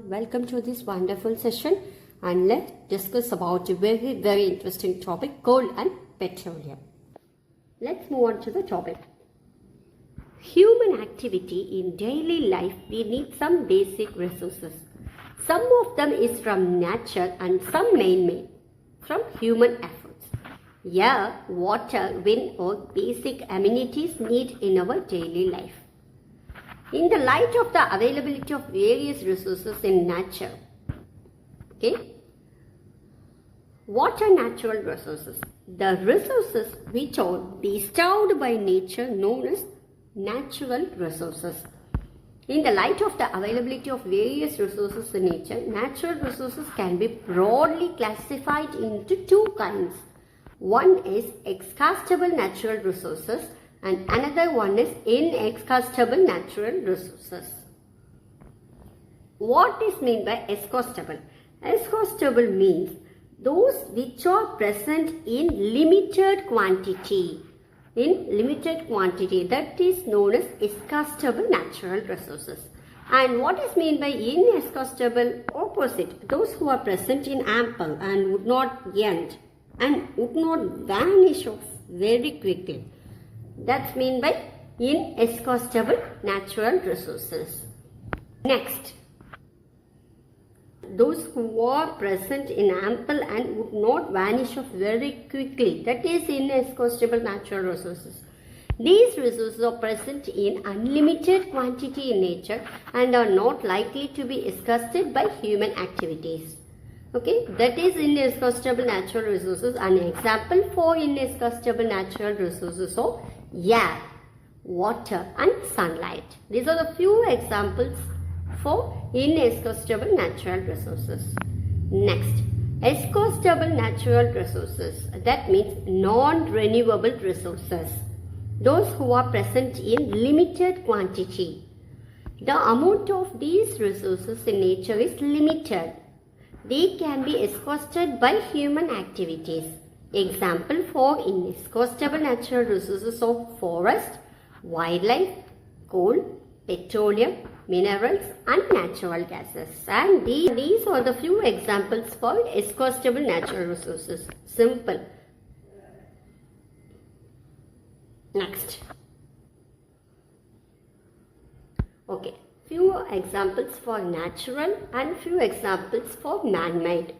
welcome to this wonderful session, and let's discuss about a very interesting topic, coal and petroleum. Let's move on to the topic. Human activity in daily life, we need some basic resources. Some of them is from nature and some man-made from human efforts. Air, water, wind or basic amenities need in our daily life. In the light of the availability of various resources in nature, what are natural resources? The resources which are bestowed by nature known as natural resources. In the light of the availability of various resources in nature, natural resources can be broadly classified into two kinds. One is exhaustible natural resources and another one is inexhaustible natural resources. What is meant by exhaustible? Exhaustible means those which are present in limited quantity. That is known as exhaustible natural resources. And what is meant by inexhaustible? Opposite. Those who are present in ample and would not end and would not vanish off very quickly. That's meant by inexhaustible natural resources. Next, those who are present in ample and would not vanish off very quickly. That is inexhaustible natural resources. These resources are present in unlimited quantity in nature and are not likely to be exhausted by human activities. That is inexhaustible natural resources. An example for inexhaustible natural resources are air, water and sunlight. These are the few examples for inexhaustible natural resources. Next, exhaustible natural resources. That means non-renewable resources. Those who are present in limited quantity. The amount of these resources in nature is limited. They can be exhausted by human activities. Example for inexhaustible natural resources of forest, wildlife, coal, petroleum, minerals and natural gases. And these are the few examples for exhaustible natural resources. Simple. Next. Few examples for natural and few examples for man-made.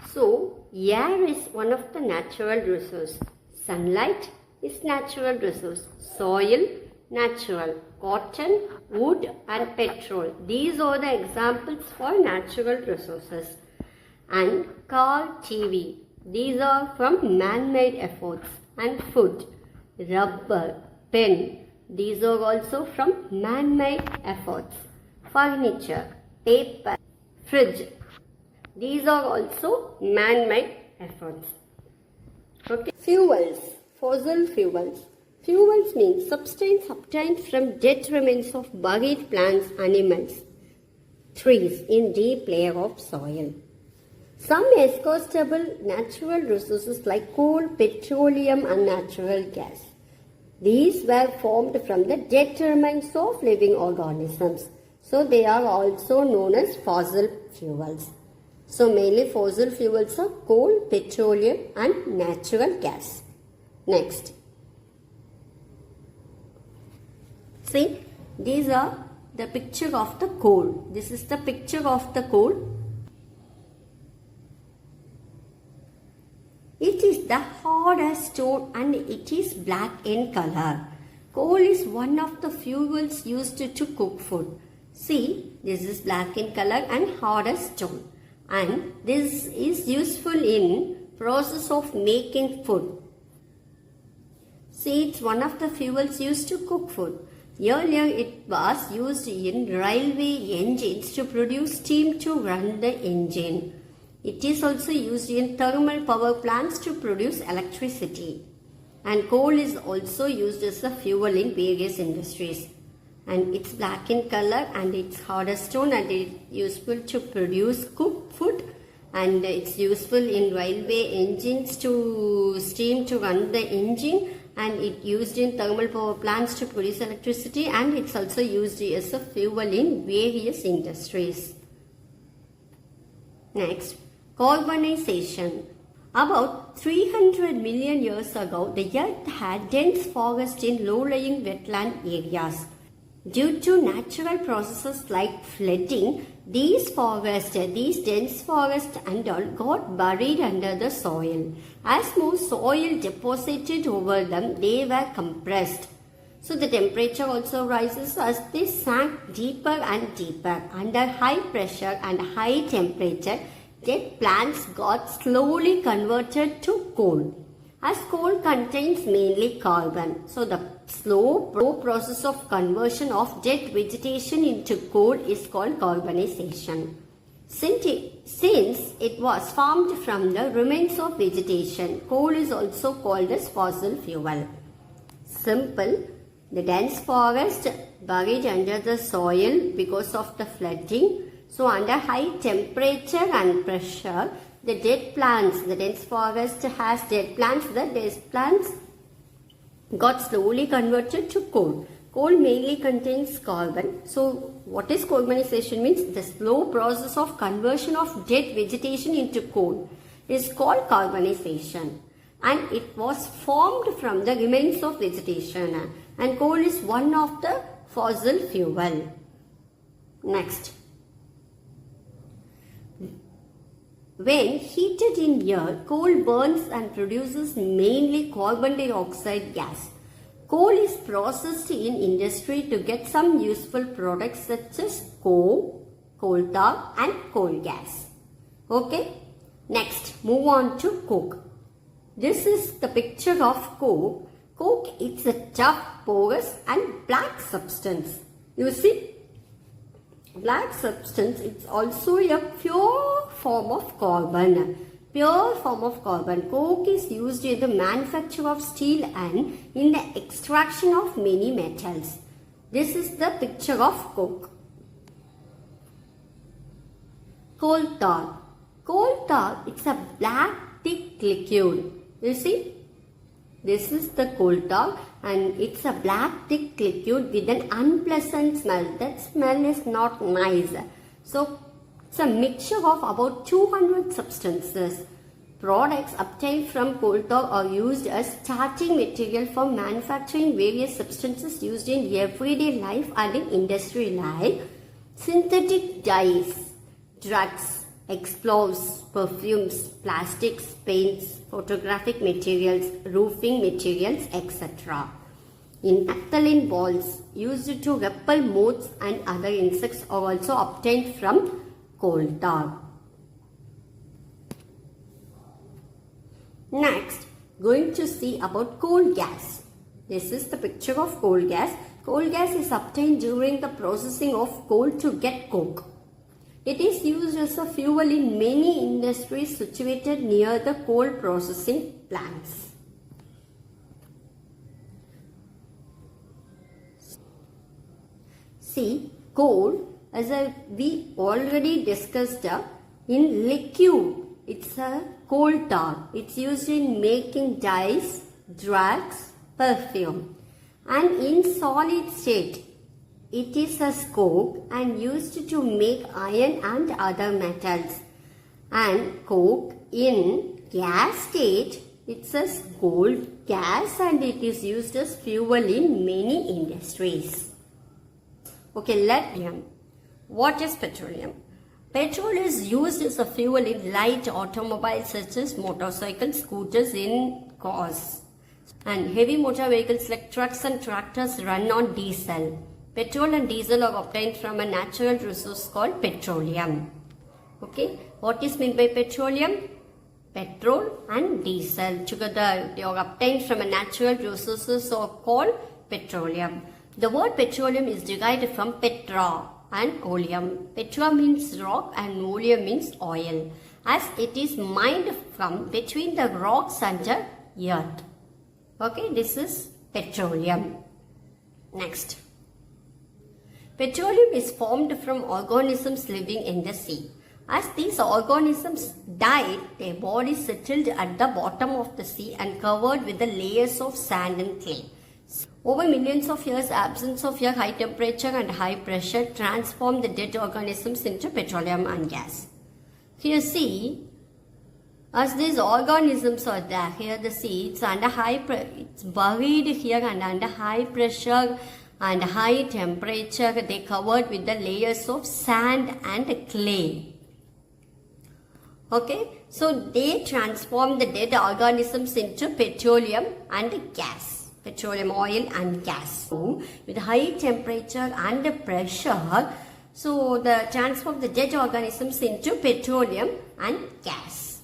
So, air is one of the natural resources. Sunlight is natural resource. Soil, natural. Cotton, wood and petrol. These are the examples for natural resources. And car, TV. These are from man-made efforts. And food, rubber, pen. These are also from man-made efforts. Furniture, paper, fridge. These are also man-made efforts. Fuels, fossil fuels. Fuels means substance obtained from dead remains of buried plants, animals, trees in deep layer of soil. Some exhaustible natural resources like coal, petroleum and natural gas. These were formed from the dead remains of living organisms. So they are also known as fossil fuels. So mainly fossil fuels are coal, petroleum and natural gas. Next. See, these are the picture of the coal. This is the picture of the coal. It is the hard as stone and it is black in color. Coal is one of the fuels used to cook food. See, this is black in color and hard as stone. And this is useful in process of making food. See, it's one of the fuels used to cook food. Earlier, it was used in railway engines to produce steam to run the engine. It is also used in thermal power plants to produce electricity. And coal is also used as a fuel in various industries. And it's black in color and it's hard as stone and it's useful to produce cooked food. And it's useful in railway engines to steam to run the engine. And it used in thermal power plants to produce electricity, and it's also used as a fuel in various industries. Next, carbonization. About 300 million years ago, the earth had dense forest in low-lying wetland areas. Due to natural processes like flooding, these dense forests and all got buried under the soil. As more soil deposited over them, they were compressed. So the temperature also rises as they sank deeper and deeper. Under high pressure and high temperature, dead plants got slowly converted to coal. As coal contains mainly carbon, so the slow process of conversion of dead vegetation into coal is called carbonization. Since it was formed from the remains of vegetation, coal is also called as fossil fuel. Simple, the dense forest buried under the soil because of the flooding. So under high temperature and pressure, the dead plants, the dense forest has dead plants, the dead plants got slowly converted to coal. Coal mainly contains carbon. So what is carbonization means? The slow process of conversion of dead vegetation into coal is called carbonization. And it was formed from the remains of vegetation. And coal is one of the fossil fuel. Next. When heated in air, coal burns and produces mainly carbon dioxide gas. Coal is processed in industry to get some useful products such as coal tar and coal gas. Okay. Next, move on to coke. This is the picture of coke. Coke is a tough, porous and black substance. You see? Black substance is also a pure form of carbon. Pure form of carbon. Coke is used in the manufacture of steel and in the extraction of many metals. This is the picture of coke. Coal tar. Coal tar is a black thick liquid. You see? This is the coal tar and it's a black thick liquid with an unpleasant smell. That smell is not nice. So it's a mixture of about 200 substances. Products obtained from coal tar are used as starting material for manufacturing various substances used in everyday life and in industry like synthetic dyes, drugs, explosives, perfumes, plastics, paints, photographic materials, roofing materials, etc. In naphthalene balls used to repel moths and other insects are also obtained from coal tar. Next, going to see about coal gas. This is the picture of coal gas. Coal gas is obtained during the processing of coal to get coke. It is used as a fuel in many industries situated near the coal processing plants. See, coal, as we already discussed, in liquid, it's a coal tar. It's used in making dyes, drugs, perfume. And in solid state, it is as coke and used to make iron and other metals. And coke in gas state, it's as coal gas and it is used as fuel in many industries. Okay, let's begin. What is petroleum? Petrol is used as a fuel in light automobiles such as motorcycles, scooters, in cars. And heavy motor vehicles like trucks and tractors run on diesel. Petrol and diesel are obtained from a natural resource called petroleum. Okay, what is meant by petroleum? Petrol and diesel together, they are obtained from a natural resources are called petroleum. The word petroleum is derived from petra and oleum. Petra means rock and oleum means oil, as it is mined from between the rocks and the earth. Okay, this is petroleum. Next. Petroleum is formed from organisms living in the sea. As these organisms died, their bodies settled at the bottom of the sea and covered with the layers of sand and clay. Over millions of years, absence of air, high temperature and high pressure transformed the dead organisms into petroleum and gas. Here see, as these organisms are there, here the sea, it's under it's buried here and under high pressure and high temperature. They covered with the layers of sand and clay. Okay, so they transform the dead organisms into petroleum and gas, petroleum oil and gas. So, with high temperature and pressure, so they transform the dead organisms into petroleum and gas.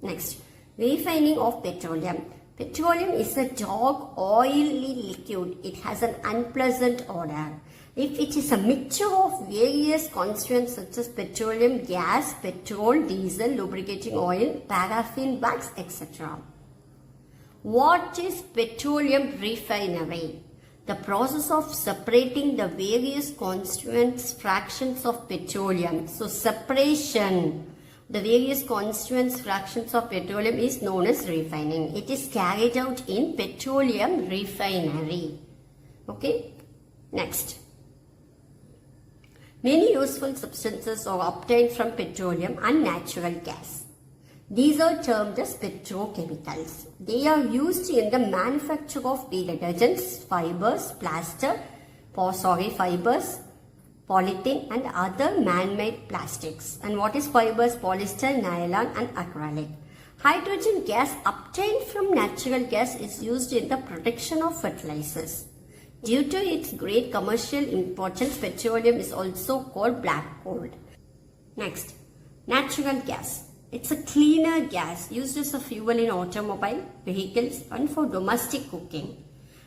Next, refining of petroleum. Petroleum is a dark, oily liquid. It has an unpleasant odor. If it is a mixture of various constituents such as petroleum, gas, petrol, diesel, lubricating oil, paraffin, wax, etc. What is petroleum refinery? The process of separating the various constituents fractions of petroleum. So separation, the various constituents fractions of petroleum is known as refining. It is carried out in petroleum refinery. Okay, next. Many useful substances are obtained from petroleum and natural gas. These are termed as petrochemicals. They are used in the manufacture of detergents, fibers, plaster, fibers, polythene and other man-made plastics. And what is fibers? Polyester, nylon and acrylic. Hydrogen gas obtained from natural gas is used in the production of fertilizers. Due to its great commercial importance, petroleum is also called black gold. Next, natural gas. It's a cleaner gas used as a fuel in automobile, vehicles and for domestic cooking.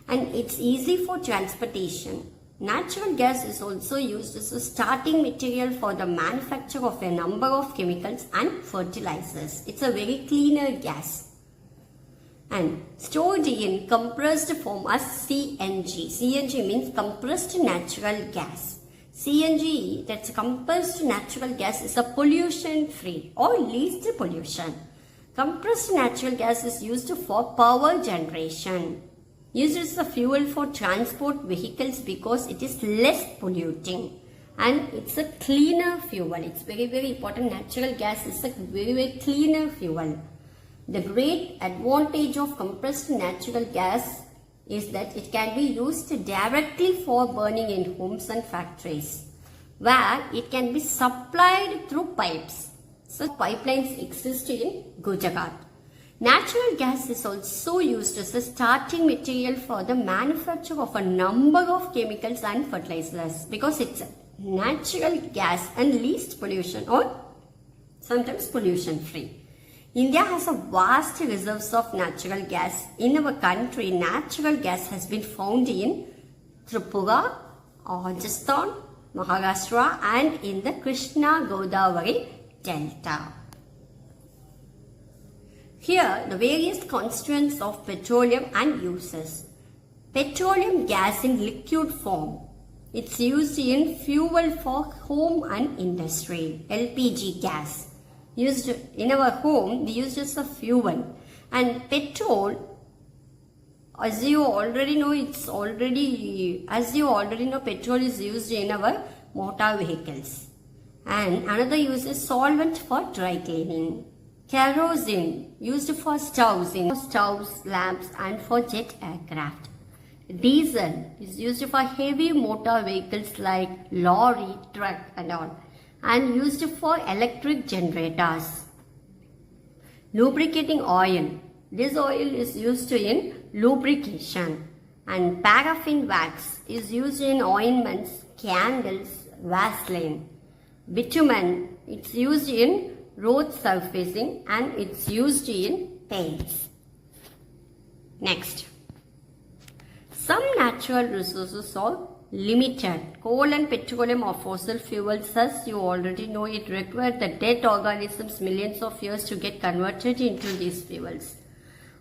And it's easy for transportation. Natural gas is also used as a starting material for the manufacture of a number of chemicals and fertilizers. It's a very cleaner gas. And stored in compressed form as CNG. CNG means compressed natural gas. CNG, that's compressed natural gas, is a pollution free or least pollution. Compressed natural gas is used for power generation. Used as a fuel for transport vehicles because it is less polluting. And it's a cleaner fuel. It's very, very important. Natural gas is a very, very cleaner fuel. The great advantage of compressed natural gas is that it can be used directly for burning in homes and factories, where it can be supplied through pipes. Such pipelines exist in Gujarat. Natural gas is also used as a starting material for the manufacture of a number of chemicals and fertilizers because it's natural gas and least pollution or sometimes pollution free. India has a vast reserves of natural gas. In our country, natural gas has been found in Tripura, Rajasthan, Maharashtra and in the Krishna Godavari Delta. Here, the various constituents of petroleum and uses. Petroleum gas in liquid form. It's used in fuel for home and industry. LPG gas. Used in our home, we use as a fuel. And petrol, as you already know, petrol is used in our motor vehicles. And another use is solvent for dry cleaning. Kerosene, used for stoves, lamps and for jet aircraft. Diesel is used for heavy motor vehicles like lorry, truck and all. And used for electric generators. Lubricating oil. This oil is used in lubrication. And paraffin wax is used in ointments, candles, Vaseline. Bitumen, it's used in road surfacing and it's used in paints. Next. Some natural resources are limited. Coal and petroleum are fossil fuels, as you already know. It required the dead organisms millions of years to get converted into these fuels.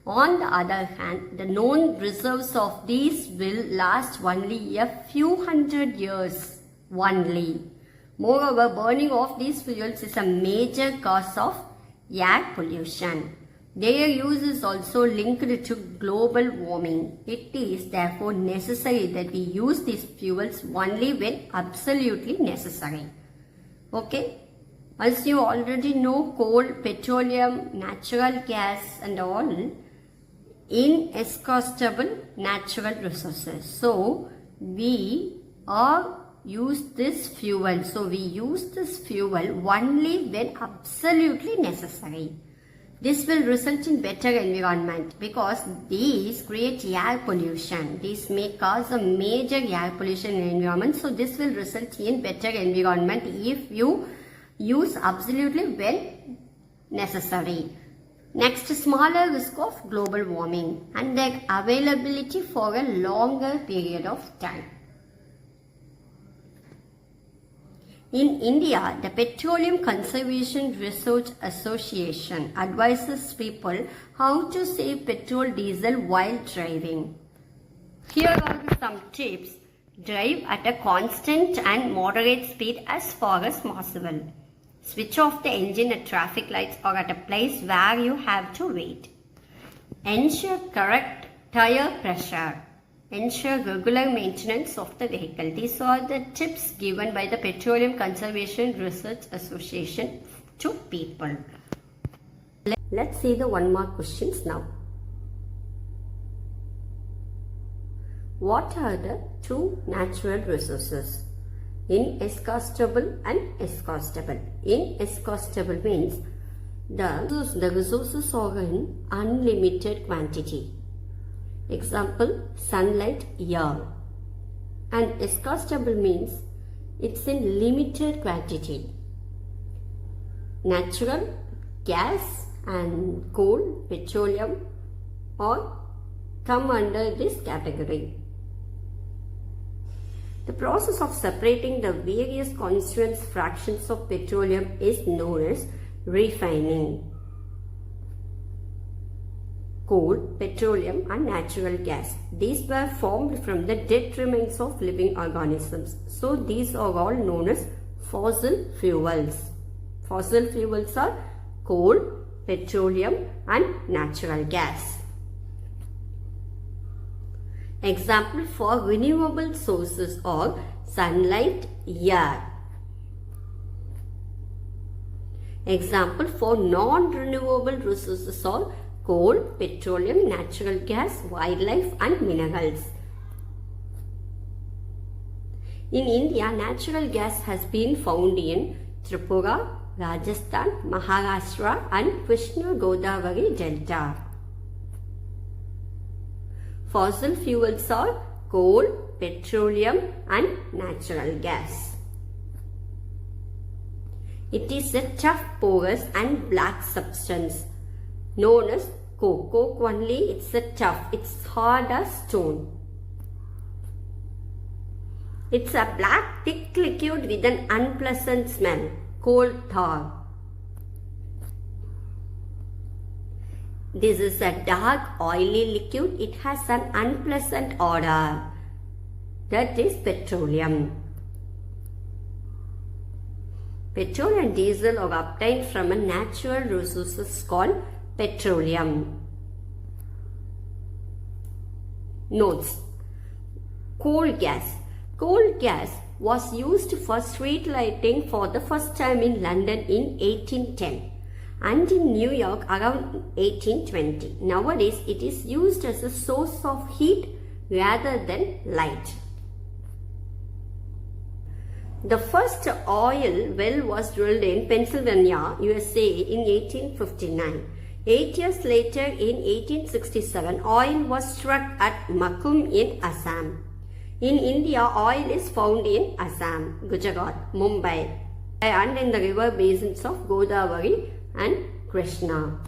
On the other hand, the known reserves of these will last only a few hundred years only. Moreover, burning of these fuels is a major cause of air pollution. Their use is also linked to global warming. It is therefore necessary that we use these fuels only when absolutely necessary. Okay. As you already know, coal, petroleum, natural gas and all inexhaustible natural resources. So we use this fuel. So we use this fuel only when absolutely necessary. This will result in better environment because these create air pollution. These may cause a major air pollution in environment. So this will result in better environment if you use absolutely when necessary. Next, smaller risk of global warming and their availability for a longer period of time. In India, the Petroleum Conservation Research Association advises people how to save petrol diesel while driving. Here are some tips. Drive at a constant and moderate speed as far as possible. Switch off the engine at traffic lights or at a place where you have to wait. Ensure correct tire pressure. Ensure regular maintenance of the vehicle. These are the tips given by the Petroleum Conservation Research Association to people. Let's see the one mark questions now. What are the two natural resources? Inexhaustible and exhaustible. Inexhaustible means the resources are in unlimited quantity. Example, sunlight, air. And exhaustible means it's in limited quantity. Natural gas and coal, petroleum all come under this category. The process of separating the various constituent fractions of petroleum is known as refining. Coal, petroleum and natural gas. These were formed from the dead remains of living organisms. So these are all known as fossil fuels. Fossil fuels are coal, petroleum and natural gas. Example for renewable sources are sunlight, air. Example for non-renewable resources are coal, petroleum, natural gas, wildlife and minerals. In India, natural gas has been found in Tripura, Rajasthan, Maharashtra and Krishna Godavari Delta. Fossil fuels are coal, petroleum and natural gas. It is a tough, porous and black substance known as coke. Coke only, it's a tough, it's hard as stone. It's a black, thick liquid with an unpleasant smell, coal tar. This is a dark, oily liquid. It has an unpleasant odor. That is petroleum. Petrol and diesel are obtained from a natural resources called petroleum. Notes. Coal gas. Coal gas was used for street lighting for the first time in London in 1810 and in New York around 1820. Nowadays, it is used as a source of heat rather than light. The first oil well was drilled in Pennsylvania, USA in 1859. 8 years later, in 1867, oil was struck at Makum in Assam. In India, oil is found in Assam, Gujarat, Mumbai, and in the river basins of Godavari and Krishna.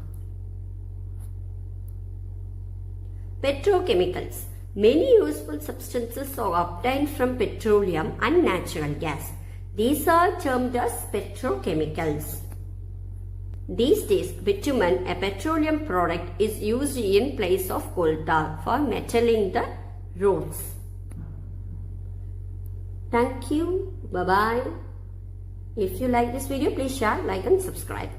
Petrochemicals. Many useful substances are obtained from petroleum and natural gas. These are termed as petrochemicals. These days, bitumen, a petroleum product, is used in place of coal tar for metaling the roads. Thank you. Bye-bye. If you like this video, please share, like and subscribe.